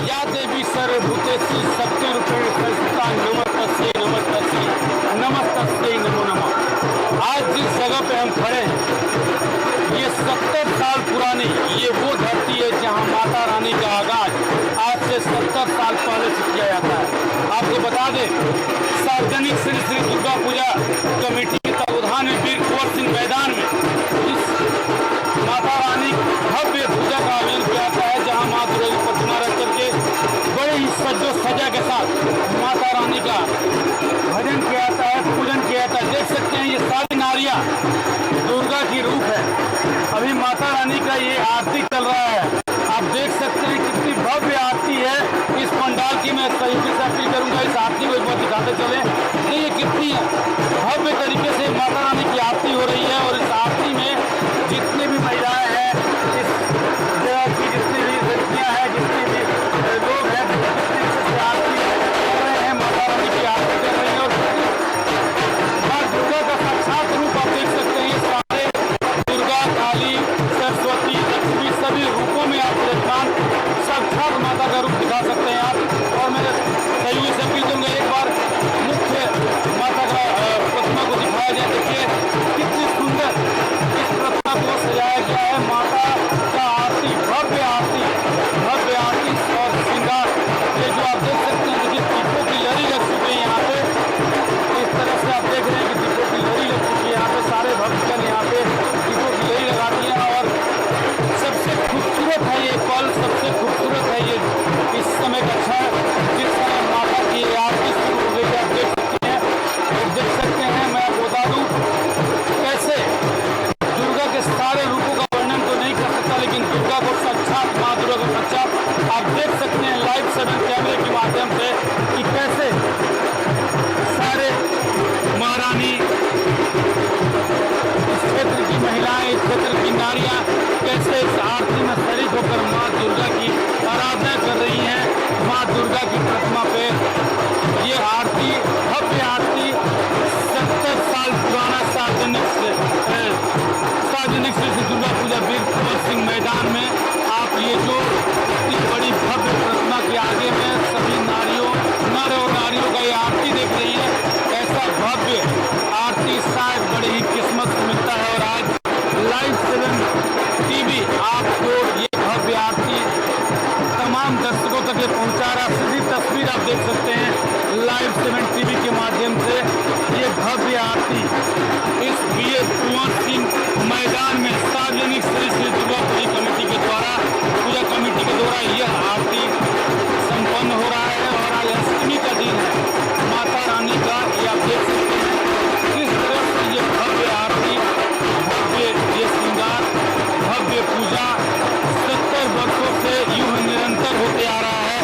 या देवी सर्वभूतेषु शक्तिरूपेण संस्थिता नमस्तस्यै नमस्तस्यै नमस्तस्यै नमो नमः। आज जिस जगह पे हम खड़े हैं ये 70 साल पुरानी ये वो धरती है जहां माता रानी का आगाज आज से 70 साल पहले से किया जाता है। आपको बता दें सार्वजनिक श्री श्री दुर्गा पूजा कमेटी के तत्वाधान में वीर कुंवर सिंह मैदान में इस माता रानी भव्य पूजा का आयोजन किया जाता है, जहां माँ दुर्गा की प्रतिमा रख करके बड़े ही सज्जो सजा के साथ माता रानी का भजन किया जाता है, पूजन किया जाता है। देख सकते हैं ये सारी नारियां दुर्गा की रूप है। अभी माता रानी का ये आरती चल रहा है, आप देख सकते हैं कितनी भव्य आरती है। इस पंडाल की मैं सहयोगी से अपील करूंगा इस आरती को एक बार दिखाते चले। देखिए कितनी भव्य तरीके से माता रानी की आरती हो रही है और इस आरती में जितने भी महिलाएं हैं, इस जगह की जितनी भी लड़कियां हैं, जितने भी लोग हैं, आरती कर रहे हैं, माता रानी की आरती कर रहे हैं। और माँ दुर्गा का साक्षात रूप आप देख सकते हैं। सारे दुर्गा, काली, सरस्वती, लक्ष्मी सभी रूपों में आप विराजमान साक्षात माता का रूप दिखा सकते हैं आप। और मैं सहयोगी से अपील करूंगा एक बार मुख्य माता का प्रतिमा को दिखाया जाए। देखिए कितनी सुंदर इस प्रतिमा को सजाया गया है। माता का आरती भव्य आरती और श्रृंगार ये जो आप देख सकते हैं। देखिए दीपों की लड़ी लग चुकी है यहाँ पे, इस तरह से आप देख रहे हैं कि दीपों की लड़ी लग चुकी है यहाँ पे। सारे भक्तजन यहाँ पे दीपों की लड़ी लगाती हैं और सबसे खूबसूरत है ये पल, सबसे खूबसूरत है ये इस समय का क्षण जिस समय माता की आरती शुरू हो गई। आप देख सकते हैं मैं आपको बता दूं कैसे दुर्गा के सारे रूपों का वर्णन तो नहीं कर सकता, लेकिन दुर्गा को साक्षात माँ दुर्गा को साक्षात आप देख सकते हैं लाइव 7 कैमरे के माध्यम से कि कैसे सारे महारानी, इस क्षेत्र की महिलाएं, इस क्षेत्र की नारियां कैसे इस आरती में शरीक होकर माँ दुर्गा की आराधना कर रही हैं। माँ दुर्गा की प्रतिमा पे ये आरती भव्य आरती 70 साल पुराना सार्वजनिक श्री दुर्गा पूजा वीर कुंवर सिंह मैदान में आप ये जो इतनी बड़ी भव्य प्रतिमा के आगे में सभी नर और नारियों का ये आरती देख रही है। ऐसा भव्य आरती शायद बड़ी ही किस्मत से मिलता है और आज लाइव 7 टीवी आपको ये भव्य आरती तमाम दर्शकों तक ये पहुंचा रहा। सीधी तस्वीर आप देख सकते हैं लाइव 7 टीवी के माध्यम से ये भव्य आरती इस वीर कुंवर सिंह मैदान में सार्वजनिक श्री श्री दुर्गा पूजा कमेटी के द्वारा यह आरती संपन्न हो रहा है। और आज अष्टमी का दिन है माता रानी का, ये आप देख सकते हैं किस तरह से ये भव्य आरती, भव्य ये श्रृंगार, भव्य पूजा 70 वर्षों से यूं निरंतर होते आ रहा है।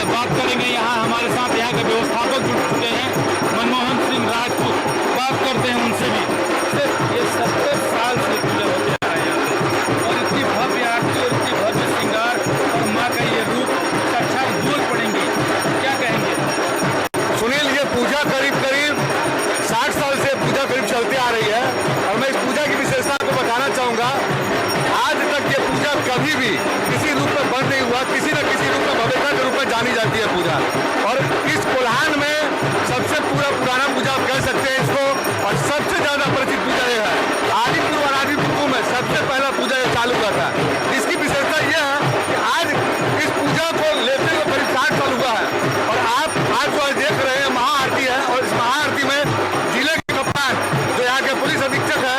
बात करेंगे यहाँ हमारे साथ यहाँ के व्यवस्थापक जुड़ चुके हैं मनमोहन सिंह राजपूत, बात करते हैं उनसे भी। सिर्फ ये 70 साल से पूजा होते आ रहा है यहाँ पे और इतनी भव्य आरती और इतनी भव्य श्रृंगार और माँ का ये रूप साक्षात बोल पड़ेंगे, क्या कहेंगे सुनील? ये पूजा करीब 60 साल से पूजा करीब चलती आ रही है और मैं इस पूजा की विशेषता को बताना चाहूँगा। आज तक ये पूजा कभी भी किसी रूप में बंद नहीं हुआ, किसी न किसी रूप में भव्यता के रूप में जानी जाती है पूजा। और इस कोल्हान में सबसे पुराना पूजा आप कह सकते हैं इसको और सबसे ज्यादा परिचित पूजा यह है। आदिपुर और आदिपुर में सबसे पहला पूजा ये चालू हुआ था। इसकी विशेषता यह है कि आज इस पूजा को लेते हुए करीब 60 साल हुआ है और आप आज जो देख रहे हैं महाआरती है और इस महाआरती में जिले के कप्तान जो यहाँ के पुलिस अधीक्षक है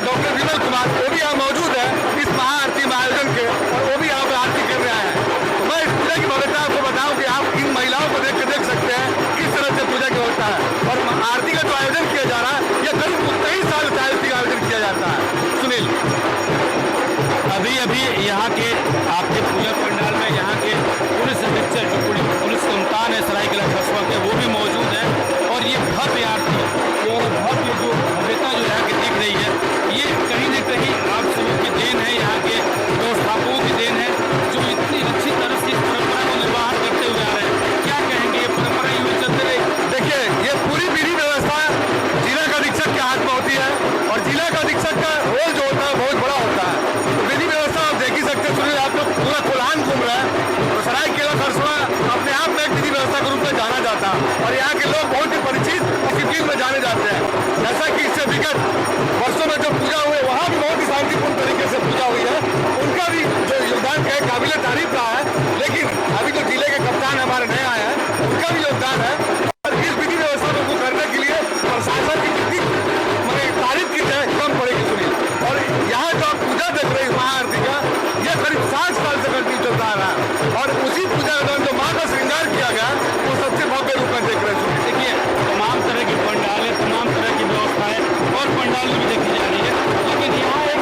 डॉक्टर विमल कुमार, वो भी यहाँ मौजूद है इस महाआरती में आयोजन के और वो भी यहाँ पर आरती कर रहे हैं। तो मैं इस पूजा की भव्यता आपको बताऊं कि आप इन महिलाओं को देख सकते हैं किस तरह से पूजा की होता है और आरती का जो आयोजन किया जा रहा है यह करीब 23 साल से आरती का आयोजन किया जाता है। सुनील, अभी यहाँ के आपके पूजा पंडाल में यहाँ के पुलिस अधीक्षक जो पुलिस कप्तान है सरायकेला कस्बा के, वो भी मौजूद है और ये भव्य आरती और भव्य जो भव्यता जो यहाँ की दिख रही है ये कहीं न कहीं आप सभी की देन है, यहाँ के व्यवस्थापकों की देन है जो इतनी अच्छी तरह से इस परंपरा को निर्वाहन करते हुए आ रहे हैं। क्या कहेंगे ये परंपरा यूँ चलते रहे? देखिए ये पूरी विधि व्यवस्था जिला का अधीक्षक के हाथ में होती है और जिला का अधीक्षक का रोल जो होता है बहुत बड़ा होता है। तो विधि व्यवस्था आप देख ही सकते हैं। यहाँ के लोग बहुत ही परिचित डिसिप्लिन में जाने जाते हैं। जैसा कि इससे विगत वर्षों में जो पूजा हुए वहाँ भी बहुत ही शांतिपूर्ण तरीके से पूजा हुई है, उनका भी जो योगदान है काबिल तारीफ रहा है। लेकिन अभी जो जिले के कप्तान हमारे नए आए हैं उनका भी योगदान है। और इस विधि व्यवस्था को करने के लिए प्रशासन की जितनी तारीफ की जाए कम पड़ेगी सुनील। और यहाँ जो आप पूजा देख रहे हैं महाआरती का, यह करीब 60 साल से कंटिन्यू चलता आ रहा है। और उसी पूजा के दौरान जो माँ का श्रृंगार किया गया वो सबसे भव्य रूप में देख रहे हैं सुनील। देखिए तमाम तरह की पंडालें, तमाम तरह की व्यवस्थाएं और पंडाल भी देखी जा रही है, लेकिन यहाँ एक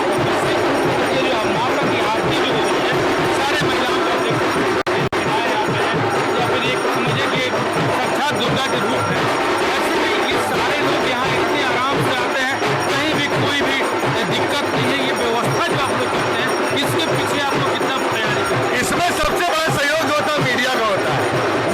ये जो माता की आरती जो हो रही है, सारे महिलाओं को देख दिखाए जाते हैं, या फिर एक समझिए कि साक्षात दुर्गा के रूप है। ऐसे में ये सारे लोग यहाँ इतने आराम से आते हैं, कहीं भी कोई भी दिक्कत नहीं है। ये व्यवस्था जो आप लोग करते हैं, इसके पीछे आप लोग कितना तैयारी करते हैं? इसमें सबसे बड़ा सहयोग जो होता है मीडिया का होता है।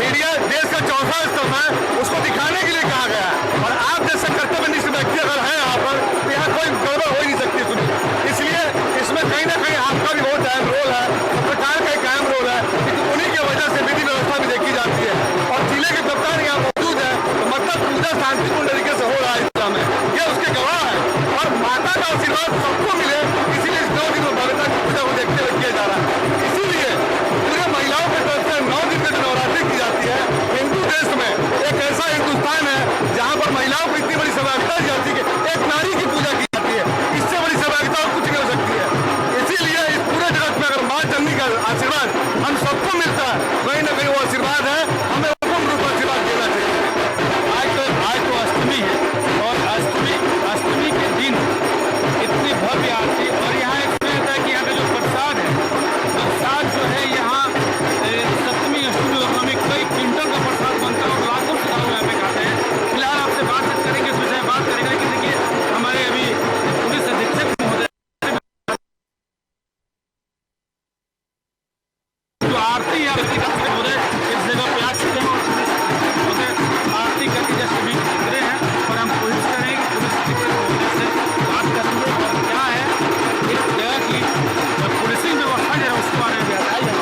मीडिया देश का चौथा स्तंभ है, उसको दिखाने के लिए कहा गया है। और आप जैसे कर्तव्यनिष्ठ व्यक्ति अगर है यहाँ पर तो यहाँ कोई गड़बड़ हो ही नहीं सकती सुनिए। इसलिए इसमें कहीं ना कहीं आपका भी बहुत अहम रोल है, सरकार का एक अहम रोल है, क्योंकि उन्हीं की वजह से विधि व्यवस्था भी देखी जाती है। और जिले के कप्तान यहाँ मौजूद है, तो मतलब पूजा शांतिपूर्ण तरीके से हो रहा है जिला में, ये उसके गवाह है। और माता का आशीर्वाद सबको मिले, इसीलिए इस 9 दिन में भव्यता की पूजा को देखते हुए किया जा रहा है। इसीलिए पूरे महिलाओं की तरफ से 9 दिन की नवरात्रि की जाती है। हिंदू देश में एक ऐसा हिंदुस्तान है जहाँ पर महिलाओं को इतनी बड़ी सौभाग्यता दी जाती है कि एक नारी की पूजा की जाती है। इससे बड़ी सौभाग्यता और कुछ नहीं हो सकती है। इसीलिए इस पूरे जगत में अगर माँ जननी का आशीर्वाद हम सबको मिलता है, कहीं ना कहीं वो आशीर्वाद है, हमें पूर्ण रूप आशीर्वाद देना चाहिए। आज तो अष्टमी है, और अष्टमी के दिन इतनी भव्य आरती, और यहाँ एक सुना जाता है कि यहाँ का जो प्रसाद है, प्रसाद जो है यहाँ सप्तमी अष्टमी और नवमी कई क्विंटल का प्रसाद बनता है और लाखों श्रद्धालु यहाँ पे खाते हैं। फिलहाल आपसे बातचीत करेंगे, इस विषय में बात करेंगे, लेकिन देखिए हमारे अभी पुलिस अधीक्षक महोदय जो आरती है महोदय इस जगह पे आ चुके हैं, और पुलिस महोदय आरती करके जस्ट अभी उतरे हैं। और हम कोशिश करेंगे कि पुलिस अधीक्षक महोदय से बात करेंगे और क्या है इस जगह की पुलिसिंग व्यवस्था जो है उसके बारे में बताइए।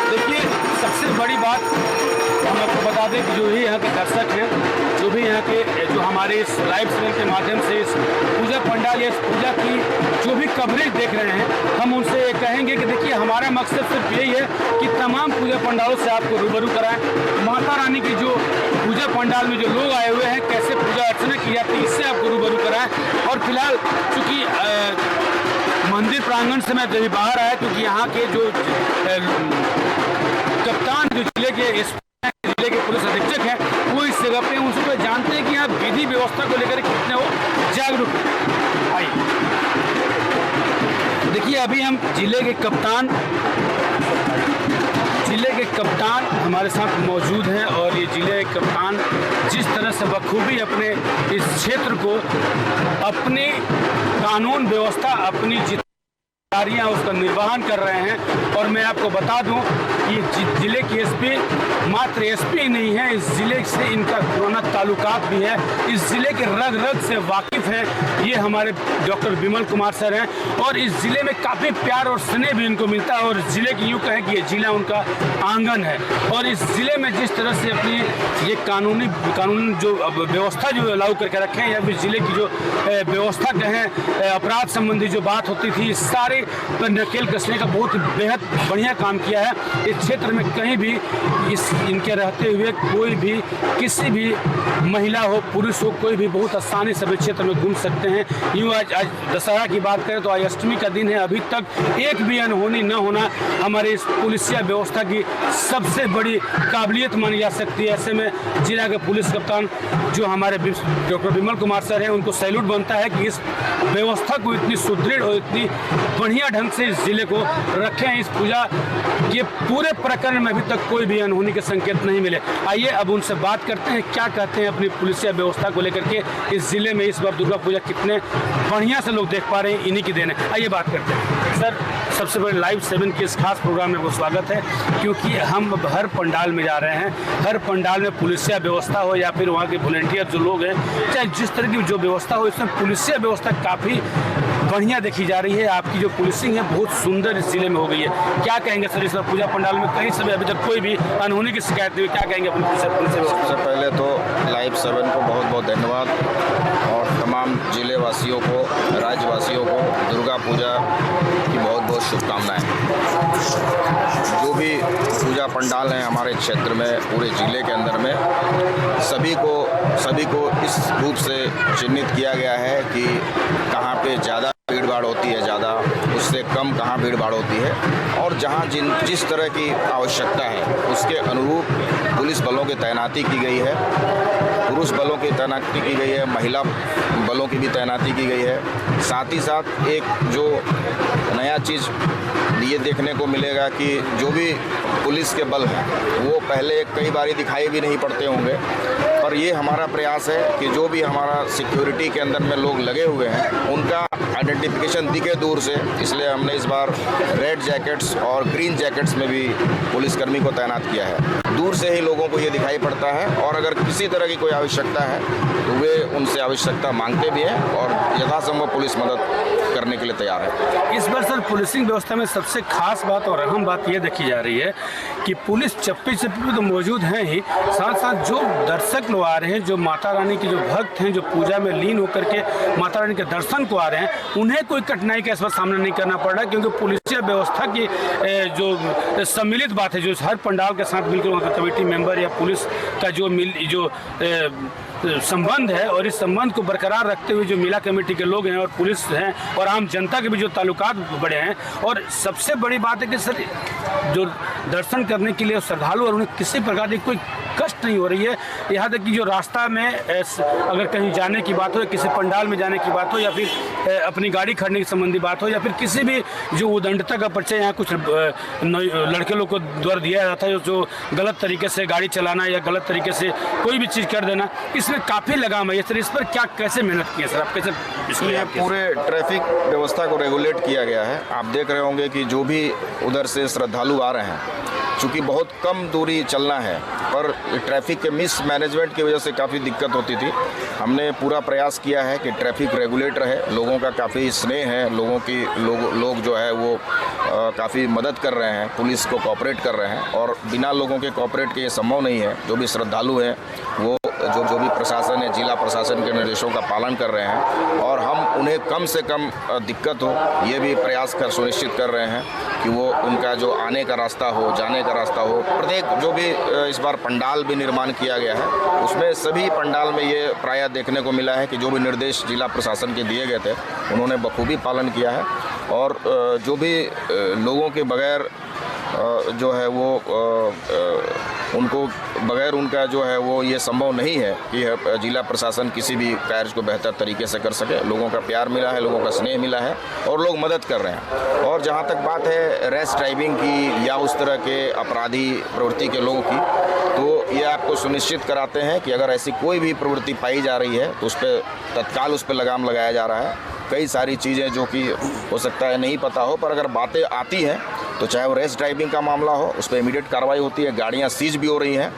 देखिए सबसे बड़ी बात हम आपको बता दें कि जो भी यहाँ के दर्शक हैं, जो भी यहाँ के जो हमारे इस लाइव चैनल के माध्यम से इस पूजा पंडाल या इस पूजा की जो भी कवरेज देख रहे हैं, हम उनसे ये कहेंगे कि देखिए हमारा मकसद सिर्फ यही है कि तमाम पूजा पंडालों से आपको रूबरू कराएं। माता रानी की जो पूजा पंडाल में जो लोग आए हुए हैं, कैसे पूजा अर्चना की जाती है, इससे आपको रूबरू कराएं। और फिलहाल चूँकि मंदिर प्रांगण से मैं जब बाहर आया, क्योंकि यहाँ के जो कप्तान जो जिले के पुलिस अधीक्षक हैं वो इस जगह पे उनसे तो जानते हैं कि यहाँ विधि व्यवस्था को लेकर कितने वो जागरूक हैं। आइए देखिए अभी हम जिले के कप्तान हमारे साथ मौजूद हैं, और ये जिले के कप्तान जिस तरह से बखूबी अपने इस क्षेत्र को अपनी कानून व्यवस्था अपनी जिम्मेदारियां उसका निर्वहन कर रहे हैं। और मैं आपको बता दूं कि जिले के एसपी मात्र एसपी ही नहीं है, इस जिले से इनका पुराना ताल्लुकात भी है, इस जिले के रग रग से वाकिफ है। ये हमारे डॉक्टर विमल कुमार सर हैं, और इस जिले में काफ़ी प्यार और स्नेह भी इनको मिलता है। और जिले की यूँ कहें कि ये जिला उनका आंगन है, और इस जिले में जिस तरह से अपनी ये कानूनी जो व्यवस्था जो लागू करके रखे हैं, या फिर जिले की जो व्यवस्था कहें अपराध संबंधी जो बात होती थी, सारे पर नकेल कसने का बहुत बेहद बढ़िया काम किया है। इस क्षेत्र में कहीं भी इनके रहते हुए कोई भी किसी भी महिला हो पुरुष हो कोई भी बहुत आसानी से क्षेत्र में घूम सकते हैं। यूँ आज दशहरा की बात करें तो आज अष्टमी का दिन है, अभी तक एक भी अनहोनी न होना हमारे इस पुलिसिया व्यवस्था की सबसे बड़ी काबिलियत मानी जा सकती है। ऐसे में जिला के पुलिस कप्तान जो हमारे डॉक्टर विमल कुमार सर हैं, उनको सैल्यूट बनता है कि इस व्यवस्था को इतनी सुदृढ़ और इतनी बढ़िया ढंग से इस जिले को रखें। इस पूजा के पूरे प्रकरण में अभी तक कोई भी अनहोनी के संकेत नहीं मिले। आइए अब उनसे बात करते हैं, क्या कहते हैं अपनी पुलिसिया व्यवस्था को लेकर के। इस जिले में इस बार दुर्गा पूजा कितने बढ़िया से लोग देख पा रहे हैं, इन्हीं की देन है। आइए बात करते हैं। सर सबसे बड़े लाइव 7 के इस खास प्रोग्राम में वो स्वागत है, क्योंकि हम हर पंडाल में जा रहे हैं, हर पंडाल में पुलिसिया व्यवस्था हो या फिर वहाँ के वॉलंटियर जो लोग हैं, चाहे जिस तरह की जो व्यवस्था हो, इसमें पुलिसिया व्यवस्था काफ़ी बढ़िया देखी जा रही है। आपकी जो पुलिसिंग है बहुत सुंदर इस जिले में हो गई है। क्या कहेंगे सर, इस बार पूजा पंडाल में कहीं से भी अभी तक कोई भी अनहोनी की शिकायत नहीं हुई, क्या कहेंगे अपनी पुलिस व्यवस्था? सबसे पहले तो लाइव 7 को बहुत बहुत धन्यवाद और तमाम जिले वासियों को, राज्यवासियों को दुर्गा पूजा की बहुत बहुत शुभकामनाएं। जो भी पूजा पंडाल हैं हमारे क्षेत्र में, पूरे जिले के अंदर में, सभी को इस रूप से चिन्हित किया गया है कि कहाँ पे ज़्यादा भीड़ भाड़ होती है, ज़्यादा उससे कम कहाँ भीड़ भाड़ होती है, और जहाँ जिस तरह की आवश्यकता है उसके अनुरूप पुलिस बलों की तैनाती की गई है, पुरुष बलों की तैनाती की गई है, महिला बलों की भी तैनाती की गई है। साथ ही साथ एक जो नया चीज़ ये देखने को मिलेगा कि जो भी पुलिस के बल हैं वो पहले कई बार दिखाई भी नहीं पड़ते होंगे, पर ये हमारा प्रयास है कि जो भी हमारा सिक्योरिटी के अंदर में लोग लगे हुए हैं उनका आइडेंटिफिकेशन दिखे दूर से, इसलिए हमने इस बार रेड जैकेट्स और ग्रीन जैकेट्स में भी पुलिसकर्मी को तैनात किया है। दूर से ही लोगों को ये दिखाई पड़ता है और अगर किसी तरह की कोई आवश्यकता है तो वे उनसे आवश्यकता मांगते भी हैं और यथासंभव पुलिस मदद करने के लिए तैयार है। इस बार सर पुलिसिंग व्यवस्था में सबसे खास बात और अहम बात ये देखी जा रही है कि पुलिस चप्पे चप्पे तो मौजूद हैं ही, साथ साथ जो दर्शक लोग आ रहे हैं, जो माता रानी के जो भक्त हैं, जो पूजा में लीन होकर के माता रानी के दर्शन को आ रहे हैं, उन्हें कोई कठिनाई का इस बार सामना नहीं करना पड़ रहा है, क्योंकि पुलिस व्यवस्था की जो सम्मिलित बात है, जो हर पंडाल के साथ मिलकर कमेटी मेंबर या पुलिस का जो संबंध है, और इस संबंध को बरकरार रखते हुए जो मिला कमेटी के लोग हैं और पुलिस हैं और आम जनता के भी जो ताल्लुकात बड़े हैं, और सबसे बड़ी बात है कि सर जो दर्शन करने के लिए श्रद्धालु और उन्हें किसी प्रकार की कोई कष्ट नहीं हो रही है। यहाँ तक कि जो रास्ता में अगर कहीं जाने की बात हो, किसी पंडाल में जाने की बात हो, या फिर अपनी गाड़ी खड़ने की संबंधी बात हो, या फिर किसी भी जो उदंडता का परिचय यहाँ कुछ लड़के लोग को द्वारा दिया जाता है, जो गलत तरीके से गाड़ी चलाना या गलत तरीके से कोई भी चीज़ कर देना, इसमें काफ़ी लगाम है। सर इस पर क्या कैसे मेहनत की है सर, आप कैसे इसलिए पूरे ट्रैफिक व्यवस्था को रेगुलेट किया गया है। आप देख रहे होंगे कि जो भी उधर से श्रद्धालु आ रहे हैं, चूँकि बहुत कम दूरी चलना है, पर ट्रैफिक के मिस मैनेजमेंट की वजह से काफ़ी दिक्कत होती थी। हमने पूरा प्रयास किया है कि ट्रैफिक रेगुलेट रहे, लोगों का काफ़ी स्नेह है, लोग जो है वो काफ़ी मदद कर रहे हैं, पुलिस को कोऑपरेट कर रहे हैं, और बिना लोगों के कोऑपरेट के ये संभव नहीं है। जो भी श्रद्धालु हैं वो जो भी प्रशासन है, जिला प्रशासन के निर्देशों का पालन कर रहे हैं, और हम उन्हें कम से कम दिक्कत हो ये भी प्रयास कर सुनिश्चित कर रहे हैं कि वो उनका जो आने का रास्ता हो, जाने का रास्ता हो। प्रत्येक जो भी इस बार पंडाल भी निर्माण किया गया है उसमें सभी पंडाल में ये प्रायः देखने को मिला है कि जो भी निर्देश जिला प्रशासन के दिए गए थे उन्होंने बखूबी पालन किया है, और जो भी लोगों के बगैर जो है वो उनको बगैर उनका जो है वो ये संभव नहीं है कि जिला प्रशासन किसी भी कार्य को बेहतर तरीके से कर सके। लोगों का प्यार मिला है, लोगों का स्नेह मिला है, और लोग मदद कर रहे हैं। और जहाँ तक बात है रैश ड्राइविंग की या उस तरह के अपराधी प्रवृत्ति के लोगों की, तो ये आपको सुनिश्चित कराते हैं कि अगर ऐसी कोई भी प्रवृत्ति पाई जा रही है तो उस पर तत्काल उस पर लगाम लगाया जा रहा है। कई सारी चीज़ें जो कि हो सकता है नहीं पता हो, पर अगर बातें आती हैं तो चाहे वो रेस ड्राइविंग का मामला हो, उस पर इमीडिएट कार्रवाई होती है। गाड़ियाँ सीज भी हो रही हैं,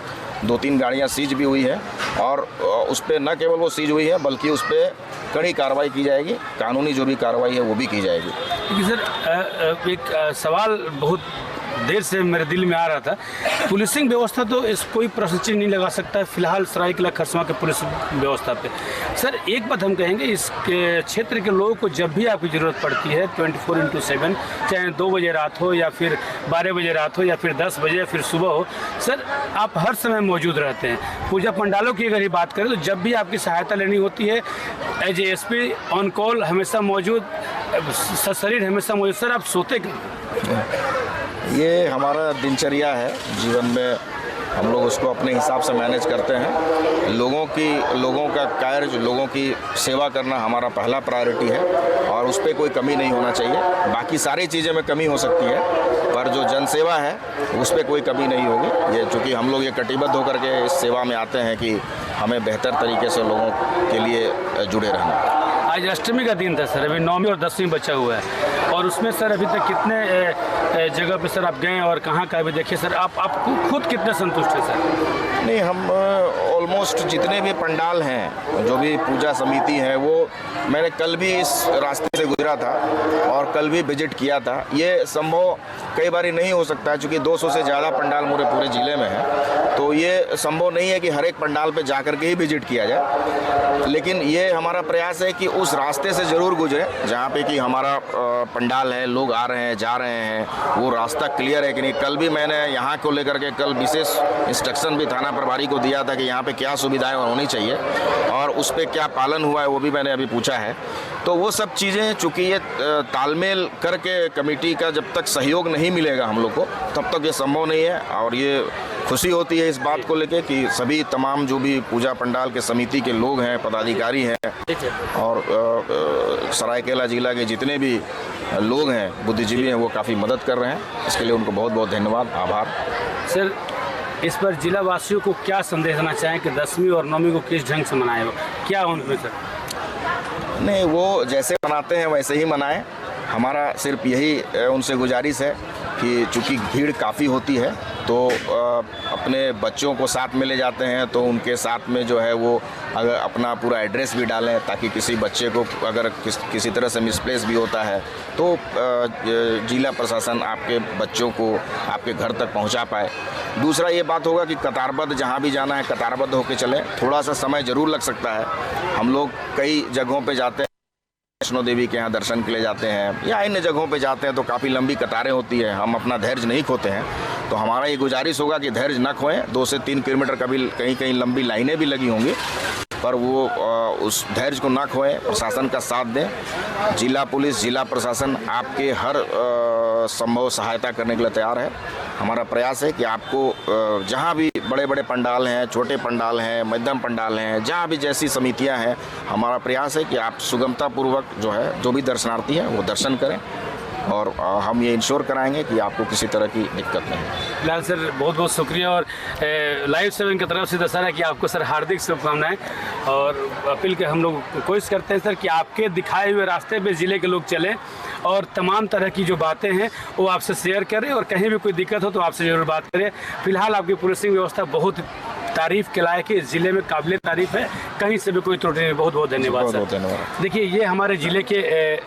2-3 गाड़ियाँ सीज भी हुई हैं, और उस पर न केवल वो सीज हुई है बल्कि उस पर कड़ी कार्रवाई की जाएगी, कानूनी जो भी कार्रवाई है वो भी की जाएगी। सर एक सवाल बहुत देर से मेरे दिल में आ रहा था, पुलिसिंग व्यवस्था तो इस कोई प्रश्न चिन्ह नहीं लगा सकता है फिलहाल सरायकेला खरसावां के पुलिस व्यवस्था पे। सर एक बात हम कहेंगे, इस क्षेत्र के लोगों को जब भी आपकी ज़रूरत पड़ती है 24/7, चाहे 2 बजे रात हो या फिर 12 बजे रात हो या फिर 10 बजे या फिर सुबह हो, सर आप हर समय मौजूद रहते हैं। पूजा पंडालों की अगर ये बात करें तो जब भी आपकी सहायता लेनी होती है as a SP on call हमेशा मौजूद, शरीर हमेशा मौजूद। सर आप सोते ये हमारा दिनचर्या है, जीवन में हम लोग उसको अपने हिसाब से मैनेज करते हैं। लोगों का कार्य, लोगों की सेवा करना हमारा पहला प्रायोरिटी है, और उस पर कोई कमी नहीं होना चाहिए। बाकी सारी चीज़ें में कमी हो सकती है, पर जो जनसेवा है उस पर कोई कमी नहीं होगी। ये चूँकि हम लोग ये कटिबद्ध होकर के इस सेवा में आते हैं कि हमें बेहतर तरीके से लोगों के लिए जुड़े रहना। आज अष्टमी का दिन था सर, अभी 9वीं और 10वीं बचा हुआ है, और उसमें सर अभी तक कितने जगह पे सर आप गए और कहाँ का भी देखिए सर, आप खुद कितने संतुष्ट हैं सर? नहीं, हम ऑलमोस्ट जितने भी पंडाल हैं, जो भी पूजा समिति है, वो मैंने कल भी इस रास्ते से गुजरा था और कल भी विजिट किया था। ये संभव कई बार नहीं हो सकता है, चूँकि 200 से ज़्यादा पंडाल पूरे ज़िले में है, तो ये संभव नहीं है कि हर एक पंडाल पे जा करके ही विजिट किया जाए। लेकिन ये हमारा प्रयास है कि उस रास्ते से ज़रूर गुजरे जहाँ पे कि हमारा पंडाल है, लोग आ रहे हैं, जा रहे हैं, वो रास्ता क्लियर है कि नहीं। कल भी मैंने यहाँ को लेकर के कल विशेष इंस्ट्रक्शन भी थाना प्रभारी को दिया था कि यहाँ पे क्या सुविधाएं होनी चाहिए और उस पर क्या पालन हुआ है वो भी मैंने अभी पूछा है। तो वो सब चीज़ें, चूँकि ये तालमेल करके कमेटी का जब तक सहयोग नहीं मिलेगा हम लोग को, तब तक ये संभव नहीं है। और ये खुशी होती है इस बात को लेके कि सभी तमाम जो भी पूजा पंडाल के समिति के लोग हैं, पदाधिकारी हैं और सरायकेला जिला के जितने भी लोग हैं, बुद्धिजीवी हैं, वो काफ़ी मदद कर रहे हैं। इसके लिए उनको बहुत बहुत धन्यवाद, आभार। सर, इस पर जिला वासियों को क्या संदेश देना चाहें कि 10वीं और 9वीं को किस ढंग से मनाए हो, क्या उनमें सर? नहीं, वो जैसे मनाते हैं वैसे ही मनाएं। हमारा सिर्फ यही उनसे गुजारिश है कि चूँकि भीड़ काफ़ी होती है तो अपने बच्चों को साथ में ले जाते हैं, तो उनके साथ में जो है वो अगर अपना पूरा एड्रेस भी डालें, ताकि किसी बच्चे को अगर किसी तरह से मिसप्लेस भी होता है तो जिला प्रशासन आपके बच्चों को आपके घर तक पहुंचा पाए। दूसरा ये बात होगा कि कतारबद्ध जहां भी जाना है कतारबद्ध होकर चलें। थोड़ा सा समय ज़रूर लग सकता है। हम लोग कई जगहों पे जाते हैं, वैष्णो देवी के यहाँ दर्शन के लिए जाते हैं या अन्य जगहों पे जाते हैं, तो काफ़ी लंबी कतारें होती है। हम अपना धैर्य नहीं खोते हैं, तो हमारा ये गुजारिश होगा कि धैर्य न खोएं। 2 से 3 किलोमीटर कभी कहीं कहीं लंबी लाइनें भी लगी होंगी, पर वो उस धैर्य को ना खोएं, प्रशासन का साथ दें। जिला पुलिस, जिला प्रशासन आपके हर संभव सहायता करने के लिए तैयार है। हमारा प्रयास है कि आपको जहाँ भी बड़े बड़े पंडाल हैं, छोटे पंडाल हैं, मध्यम पंडाल हैं, जहाँ भी जैसी समितियाँ हैं, हमारा प्रयास है कि आप सुगमतापूर्वक जो है, जो भी दर्शनार्थी हैं वो दर्शन करें और हम ये इंश्योर कराएंगे कि आपको किसी तरह की दिक्कत नहीं है। फिलहाल सर बहुत बहुत शुक्रिया और लाइव 7 की तरफ से दशहरा की आपको सर हार्दिक शुभकामनाएं और अपील के हम लोग कोशिश करते हैं सर कि आपके दिखाए हुए रास्ते पे ज़िले के लोग चलें और तमाम तरह की जो बातें हैं वो आपसे शेयर करें और कहीं भी कोई दिक्कत हो तो आपसे ज़रूर बात करें। फिलहाल आपकी पुलिसिंग व्यवस्था बहुत तारीफ़ के लायक है, ज़िले में काबिल तारीफ़ है, कहीं से भी कोई त्रुटि नहीं। बहुत बहुत धन्यवाद सर। देखिए, ये हमारे ज़िले के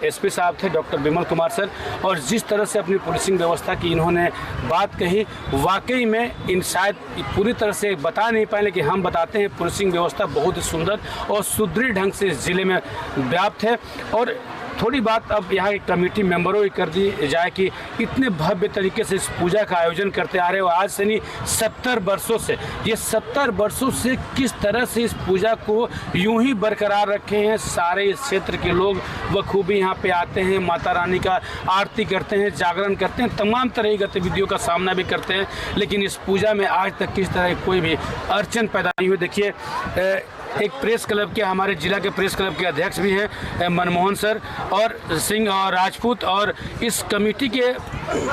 एसपी साहब थे डॉक्टर विमल कुमार सर, और जिस तरह से अपनी पुलिसिंग व्यवस्था की इन्होंने बात कही, वाकई में इन शायद पूरी तरह से बता नहीं पाए, लेकिन हम बताते हैं पुलिसिंग व्यवस्था बहुत ही सुंदर और सुदृढ़ ढंग से इस ज़िले में व्याप्त है। और थोड़ी बात अब यहाँ के कमेटी मेंबरों की कर दी जाए कि इतने भव्य तरीके से इस पूजा का आयोजन करते आ रहे हो, आज से नहीं 70 वर्षों से, ये 70 वर्षों से किस तरह से इस पूजा को यूं ही बरकरार रखे हैं। सारे इस क्षेत्र के लोग बखूबी यहाँ पे आते हैं, माता रानी का आरती करते हैं, जागरण करते हैं, तमाम तरह की गतिविधियों का सामना भी करते हैं, लेकिन इस पूजा में आज तक किस तरह की कोई भी अड़चन पैदा नहीं हुई। देखिए, एक प्रेस क्लब के, हमारे जिला के प्रेस क्लब के अध्यक्ष भी हैं मनमोहन सर और सिंह और राजपूत, और इस कमेटी के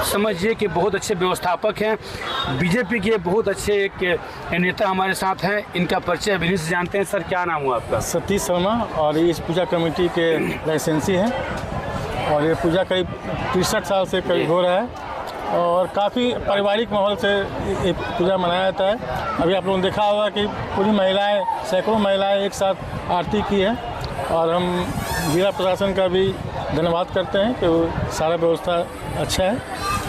समझिए कि बहुत अच्छे व्यवस्थापक हैं। बीजेपी के बहुत अच्छे एक नेता हमारे साथ हैं, इनका परिचय अभी से जानते हैं। सर, क्या नाम हुआ आपका? सतीश शर्मा, और ये इस पूजा कमेटी के लाइसेंसी हैं और ये पूजा करीब 63 साल से करीब हो रहा है और काफ़ी पारिवारिक माहौल से ये पूजा मनाया जाता है। अभी आप लोगों ने देखा होगा कि पूरी महिलाएं, सैकड़ों महिलाएं एक साथ आरती की है और हम जिला प्रशासन का भी धन्यवाद करते हैं कि वो सारा व्यवस्था अच्छा है।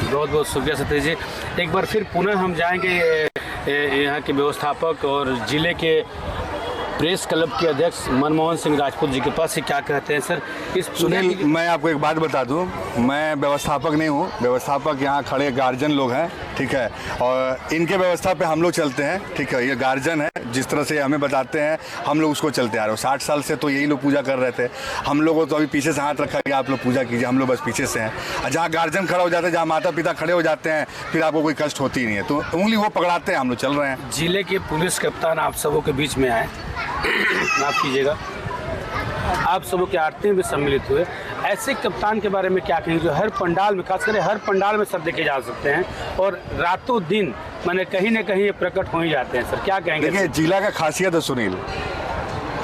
बहुत बहुत शुक्रिया सतीश जी। एक बार फिर पुनः हम जाएंगे यहाँ के व्यवस्थापक और जिले के प्रेस क्लब के अध्यक्ष मनमोहन सिंह राजपूत जी के पास से। क्या कहते हैं सर इस? सुनील, मैं आपको एक बात बता दूं, मैं व्यवस्थापक नहीं हूं, व्यवस्थापक यहाँ खड़े गार्जियन लोग हैं, ठीक है, और इनके व्यवस्था पे हम लोग चलते हैं, ठीक है। ये गार्जियन है, जिस तरह से हमें बताते हैं हम लोग उसको चलते आ रहे हो। 60 साल से तो यही लोग पूजा कर रहे थे, हम लोगों को तो अभी पीछे से हाथ रखा कि आप लोग पूजा कीजिए, हम लोग बस पीछे से हैं। जहाँ गार्जियन खड़ा हो जाते हैं, जहाँ माता पिता खड़े हो जाते हैं, फिर आपको कोई कष्ट होती नहीं है, तो उंगली वो पकड़ाते हैं, हम लोग चल रहे हैं। जिले के पुलिस कप्तान आप सबों के बीच में आए, माफ कीजिएगा, आप सबों की आरती में भी सम्मिलित हुए, ऐसे कप्तान के बारे में क्या कहेंगे जो हर पंडाल में, खासकर हर पंडाल में सर देखे जा सकते हैं और रातों दिन मैंने कहीं ना कहीं ये प्रकट हो ही जाते हैं? सर, क्या कहेंगे? देखिए, जिला का खासियत है सुनील,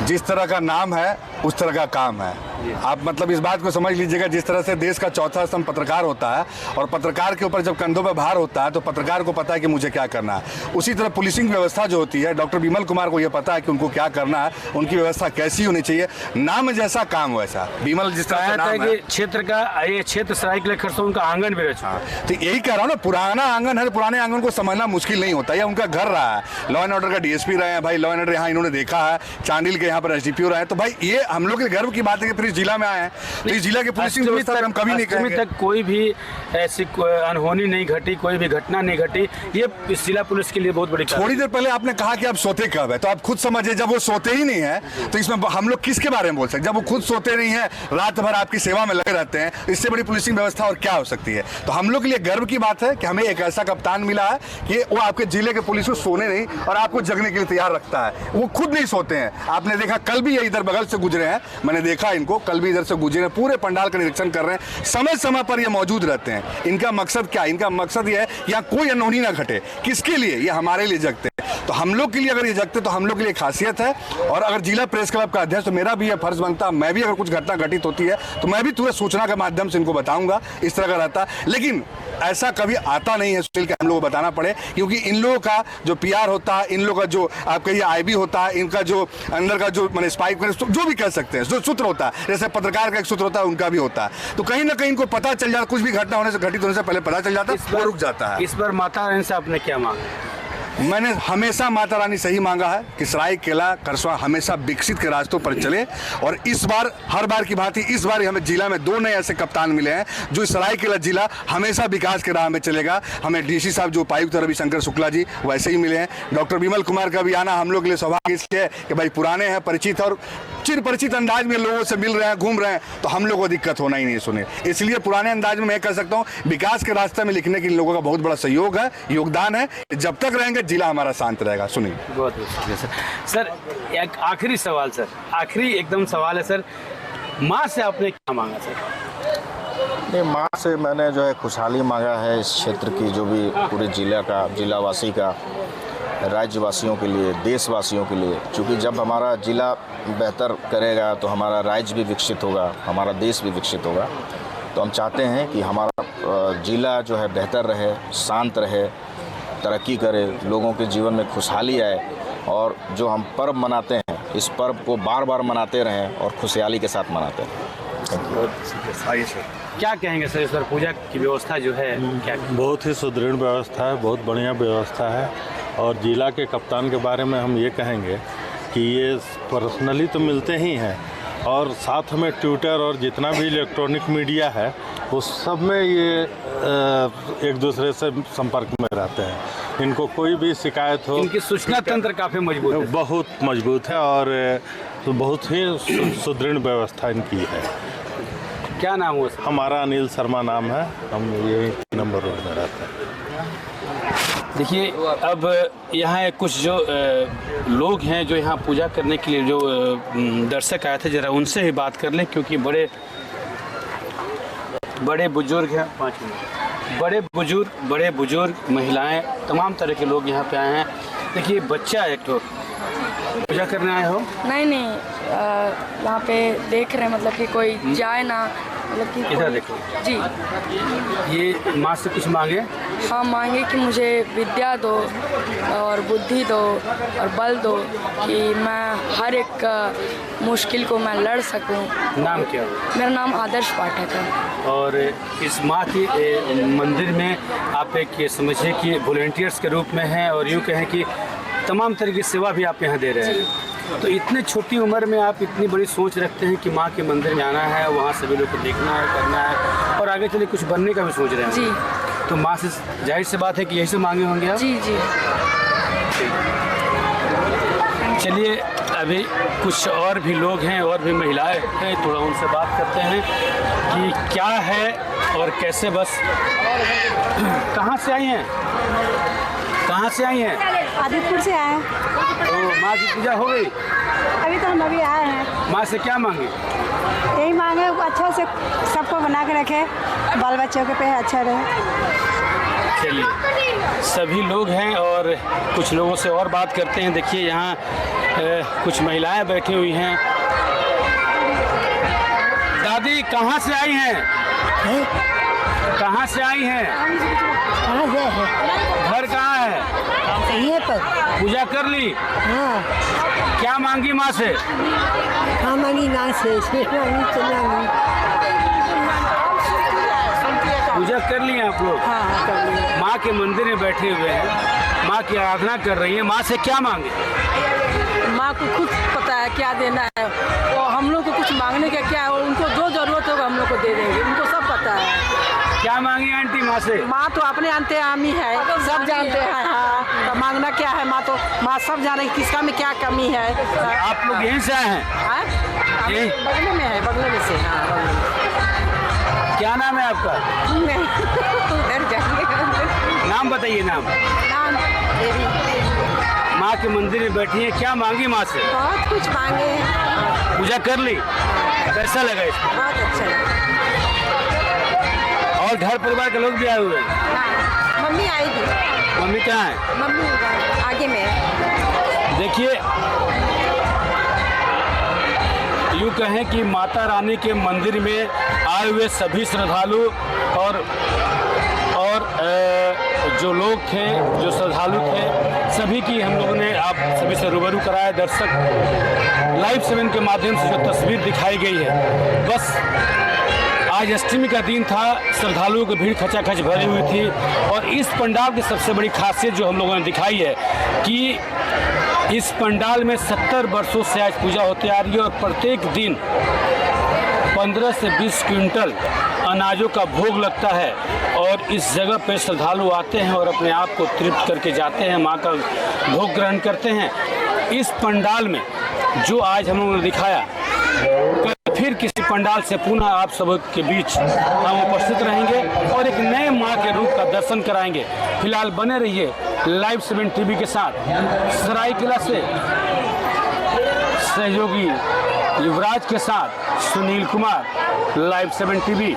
जिस तरह का नाम है उस तरह का काम है। आप मतलब इस बात को समझ लीजिएगा, जिस तरह से देश का चौथा स्तंभ पत्रकार होता है और पत्रकार के ऊपर जब कंधों पर भार होता है तो पत्रकार को पता है कि मुझे क्या करना है। उसी तरह पुलिसिंग व्यवस्था जो होती है, डॉक्टर बिमल कुमार को यह पता है कि उनको क्या करना है, उनकी व्यवस्था कैसी होनी चाहिए। नाम जैसा काम वैसा। बिमल जिस तरह से नाम है, क्षेत्र का ये क्षेत्र सरायकेला खरसों का आंगन भी रह चुका है। तो यही कह रहा हूँ ना, पुराना आंगन है तो पुराने आंगन को समझना मुश्किल नहीं होता। या उनका घर रहा है, लॉ एंड ऑर्डर का डीएसपी रहे हैं भाई, लॉ एंड ऑर्डर यहाँ इन्होंने देखा है, चांडिल के यहाँ पर एसडीपीओ रहे हैं। तो भाई ये हम लोग के गर्व की बात है कि फिर इस जिला में आए हैं, तो इस जिला के पुलिसिंग व्यवस्था पे हम कभी नहीं कहेंगे तक कोई भी ऐसी अनहोनी नहीं घटी, कोई भी घटना नहीं घटी। ये इस जिला पुलिस के लिए बहुत बड़ी। थोड़ी देर पहले आपने कहा कि आप सोते कब है, तो आप खुद समझिए, जब वो सोते ही नहीं है तो इसमें हम लोग किसके बारे में बोल सकते हैं? जब वो खुद सोते नहीं है, रात भर आपकी सेवा में लगे रहते हैं, इससे बड़ी पुलिसिंग व्यवस्था और क्या हो सकती है? तो हम लोग के लिए गर्व की बात है कि हमें एक ऐसा कप्तान मिला है कि वो आपके जिले के पुलिस को सोने नहीं और आपको जगने के लिए तैयार रखता है। वो खुद नहीं सोते हैं। आपने देखा कल भी ये इधर बगल से गुजरे हैं, मैंने देखा इनको, कल भी इधर से गुजरे हैं, पूरे पंडाल का निरीक्षण कर रहे हैं, समय समय पर ये मौजूद रहते हैं। इनका मकसद क्या है? इनका मकसद ये है यहाँ कोई अनहोनी ना घटे। किसके लिए? ये हमारे लिए जगते हैं। तो हम लोग के लिए अगर ये जगते तो हम लोग के लिए खासियत है। और अगर जिला प्रेस क्लब का अध्यक्ष, तो मेरा भी ये फर्ज बनता, मैं भी अगर कुछ घटना घटित होती है तो मैं भी तुरंत सूचना के माध्यम से इनको बताऊंगा। इस तरह का रहता, लेकिन ऐसा कभी आता नहीं है सुनील, के हम लोगों को बताना पड़े, क्योंकि इन लोगों का जो पीआर होता है, इन लोगों का जो आप कहिए आईबी होता है, इनका जो अंदर का जो मैंने स्पाइक जो भी कह सकते हैं, जो सूत्र होता है, जैसे पत्रकार का एक सूत्र होता है, उनका भी होता है। तो कहीं ना कहीं इनको पता चल जाता, कुछ भी घटना होने से, घटित होने से पहले पता चल जाता है, वो रुक जाता है। इस बार माता रानी से आपने क्या मांगा? मैंने हमेशा माता रानी से ही मांगा है कि सरायकेला खरसवां हमेशा विकसित के रास्तों पर चले। और इस बार हर बार की बात ही, इस बार हमें जिला में 2 नए ऐसे कप्तान मिले हैं जो सरायकेला जिला हमेशा विकास के राह में चलेगा। हमें डीसी साहब जो उपायुक्त रविशंकर शुक्ला जी वैसे ही मिले हैं। डॉक्टर बिमल कुमार का भी आना हम लोग के लिए सौभाग्य इसलिए है कि भाई पुराने हैं, परिचित और चिर परिचित अंदाज में लोगों से मिल रहे हैं, घूम रहे हैं, तो हम लोग को दिक्कत होना ही नहीं सुने। इसलिए पुराने अंदाज में मैं कह सकता हूँ विकास के रास्ते में लिखने के लोगों का बहुत बड़ा सहयोग है, योगदान है। जब तक रहेंगे जिला हमारा शांत रहेगा। सुनिए, बहुत शुक्रिया सर। सर एक आखिरी सवाल सर, आखिरी एकदम सवाल है सर, माँ से आपने क्या मांगा सर? नहीं, माँ से मैंने जो है खुशहाली मांगा है इस क्षेत्र की, जो भी पूरे जिला का, जिलावासी का, राज्यवासियों के लिए, देशवासियों के लिए। क्योंकि जब हमारा जिला बेहतर करेगा तो हमारा राज्य भी विकसित होगा, हमारा देश भी विकसित होगा। तो हम चाहते हैं कि हमारा जिला जो है बेहतर रहे, शांत रहे, तरक्की करे, लोगों के जीवन में खुशहाली आए। और जो हम पर्व मनाते हैं, इस पर्व को बार बार मनाते रहें और खुशहाली के साथ मनाते रहें। आइए सर। क्या कहेंगे सर, इस बार पूजा की व्यवस्था जो है क्या? बहुत ही सुदृढ़ व्यवस्था है, बहुत बढ़िया व्यवस्था है। और जिला के कप्तान के बारे में हम ये कहेंगे कि ये पर्सनली तो मिलते ही हैं और साथ में ट्विटर और जितना भी इलेक्ट्रॉनिक मीडिया है उस सब में ये एक दूसरे से संपर्क में रहते हैं। इनको कोई भी शिकायत हो, इनकी सूचना तंत्र काफ़ी मजबूत है। बहुत मजबूत है और बहुत ही सुदृढ़ व्यवस्था इनकी है। क्या नाम हुआ? हमारा अनिल शर्मा नाम है, हम यही नंबर रोड में रहते हैं। देखिए, अब यहाँ कुछ जो लोग हैं जो यहाँ पूजा करने के लिए जो दर्शक आए थे, ज़रा उनसे ही बात कर लें, क्योंकि बड़े बुजुर्ग हैं, 5 मिनट, बड़े बुजुर्ग महिलाएं, तमाम तरह के लोग यहाँ पे आए हैं। देखिए, बच्चा एक तो पूजा करने आए हो? नहीं, यहाँ पे देख रहे हैं, मतलब कि कोई जाए ना, मतलब कि इधर देखो जी। ये माँ से कुछ मांगे? हाँ, मांगे कि मुझे विद्या दो और बुद्धि दो और बल दो कि मैं हर एक मुश्किल को मैं लड़ सकूं। नाम क्या? मेरा नाम आदर्श पाठक है। और इस माँ की मंदिर में आप एक ये समझिए कि वॉलंटियर्स के रूप में हैं और यूँ कहें कि तमाम तरह की सेवा भी आप यहाँ दे रहे हैं। तो इतने छोटी उम्र में आप इतनी बड़ी सोच रखते हैं कि माँ के मंदिर में आना है, वहाँ सभी लोग को देखना है, करना है और आगे चले कुछ बनने का भी सोच रहे हैं जी। तो माँ से जाहिर सी बात है कि यही से मांगे होंगे आप? जी जी। चलिए, अभी कुछ और भी लोग हैं और भी महिलाएं हैं, थोड़ा उनसे बात करते हैं कि क्या है और कैसे। बस कहाँ से आई हैं? कहाँ से आई हैं? आदितपुर से आए हैं। तो माँ की पूजा हो गई? अभी तो हम अभी आए हैं। माँ से क्या मांगे? यही मांगे अच्छा से सबको बना के रखे, बाल बच्चों के पे अच्छा रहे। चलिए, सभी लोग हैं और कुछ लोगों से और बात करते हैं। देखिए, यहाँ कुछ महिलाएं बैठी हुई हैं कहाँ से आई हैं? कहाँ से आई हैं? कहाँ से है? घर कहाँ है? ये पर पूजा कर ली? हाँ क्या मांगी माँ से? हाँ मांगी ना से मांगी चला नहीं। पूजा कर ली आप लोग? हाँ कर लिया। माँ के मंदिर में बैठे हुए हैं, माँ की आराधना कर रही है। माँ से क्या मांगे? माँ को खुद पता है क्या देना है, और हम लोग को कुछ मांगने का क्या है, उनको जो जरूरत होगा हम लोग को दे देंगे, उनको सब पता है। क्या मांगी आंटी माँ से? माँ तो अपने अंते आमी है, सब जानते हैं। हाँ, तो मांगना क्या है, माँ सब जाने किसका में क्या कमी है। आप लोग यहीं से आए हैं? हाँ? यहीं? बगले में है, बगले में से। हाँ बगले में। क्या नाम है आपका? उधर जाएंगे। नाम बताइए। नाम? नाम देवी। माँ के मंदिर में बैठी है, क्या मांगी माँ से? बहुत कुछ मांगे हैं। पूजा कर ली? कैसा लगा इसको? बहुत अच्छा लगा। और घर परिवार के लोग भी आए हुए हैं? हाँ, मम्मी आई थी। मम्मी कहाँ है? मम्मी आगे में है। देखिए, यूँ कहें कि माता रानी के मंदिर में आए हुए सभी श्रद्धालु और जो लोग थे, जो श्रद्धालु थे, सभी की हम लोगों ने आप सभी से रूबरू कराया। दर्शक लाइव 7 के माध्यम से जो तस्वीर दिखाई गई है, बस आज अष्टमी का दिन था, श्रद्धालुओं की भीड़ खचाखच भरी हुई थी। और इस पंडाल की सबसे बड़ी खासियत जो हम लोगों ने दिखाई है कि इस पंडाल में 70 वर्षों से आज पूजा होती आ रही है और प्रत्येक दिन 15 से 20 क्विंटल अनाजों का भोग लगता है। और इस जगह पे श्रद्धालु आते हैं और अपने आप को तृप्त करके जाते हैं, माँ का भोग ग्रहण करते हैं। इस पंडाल में जो आज हम लोगों ने दिखाया, फिर किसी पंडाल से पुनः आप सब के बीच हम उपस्थित रहेंगे और एक नए माँ के रूप का दर्शन कराएंगे। फिलहाल बने रहिए लाइव 7 टीवी के साथ। सरायकेला से सहयोगी युवराज के साथ सुनील कुमार, लाइव 7 टीवी।